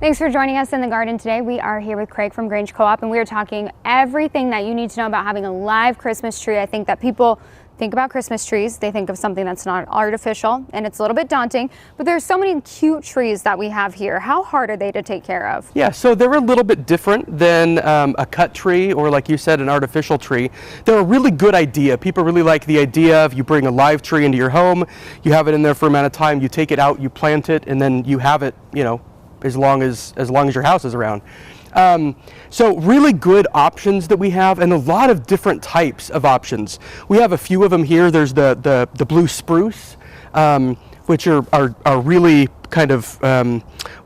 Thanks for joining us in the garden today. We are here with Craig from Grange Co-op, and we are talking everything that you need to know about having a live Christmas tree. I think that people think about Christmas trees, they think of something that's not artificial, and it's a little bit daunting, but there's so many cute trees that we have here. How hard are they to take care of? Yeah, so they're a little bit different than a cut tree or, like you said, an artificial tree. They're a really good idea. People really like the idea of you bring a live tree into your home, you have it in there for a amount of time, you take it out, you plant it, and then you have it, you know, as long as your house is around. So really good options that we have, and a lot of different types of options. We have a few of them here. There's the blue spruce, which are really kind of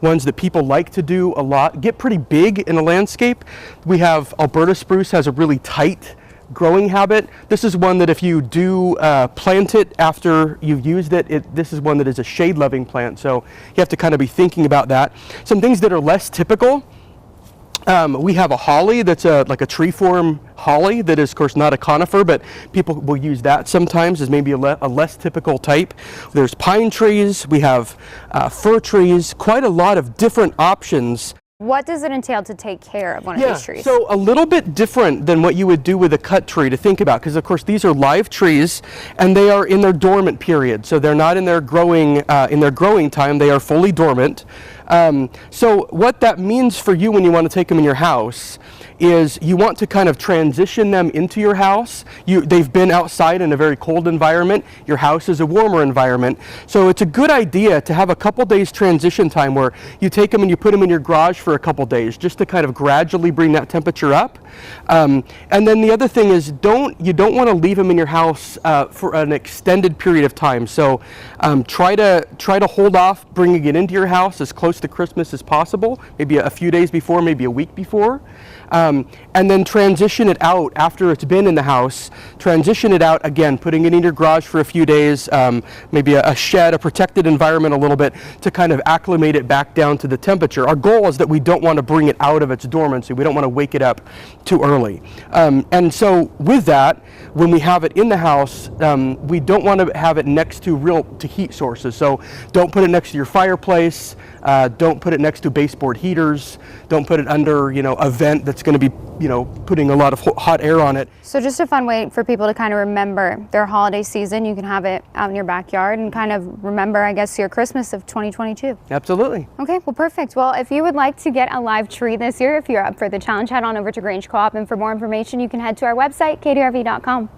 ones that people like to do a lot, get pretty big in a landscape. We have Alberta spruce, has a really tight growing habit. This is one that if you do plant it after you've used it, this is one that is a shade loving plant, so you have to kind of be thinking about that. Some things that are less typical. We have a holly that's like a tree form holly that is of course not a conifer, but people will use that sometimes as maybe a less typical type. There's pine trees, we have fir trees, quite a lot of different options. What does it entail to take care of one of these trees? So a little bit different than what you would do with a cut tree to think about, because of course these are live trees and they are in their dormant period. So they're not in their growing time, they are fully dormant. So what that means for you when you want to take them in your house is you want to kind of transition them into your house. They've been outside in a very cold environment. Your house is a warmer environment. So it's a good idea to have a couple days transition time where you take them and you put them in your garage for a couple days just to kind of gradually bring that temperature up. And then the other thing is you don't want to leave them in your house for an extended period of time. So try to hold off bringing it into your house as close to Christmas as possible, maybe a few days before, maybe a week before. And then transition it out after it's been in the house. Transition it out again, putting it in your garage for a few days, maybe a shed, a protected environment a little bit to kind of acclimate it back down to the temperature. Our goal is that we don't want to bring it out of its dormancy. We don't want to wake it up too early. And so with that, when we have it in the house, we don't want to have it next to heat sources. So don't put it next to your fireplace. Don't put it next to baseboard heaters. Don't put it under, a vent that's going to be, putting a lot of hot air on it. So just a fun way for people to kind of remember their holiday season. You can have it out in your backyard and kind of remember, I guess, your Christmas of 2022. Absolutely. Okay, well, perfect. Well, if you would like to get a live tree this year, if you're up for the challenge, head on over to Grange Co-op. And for more information, you can head to our website, KDRV.com.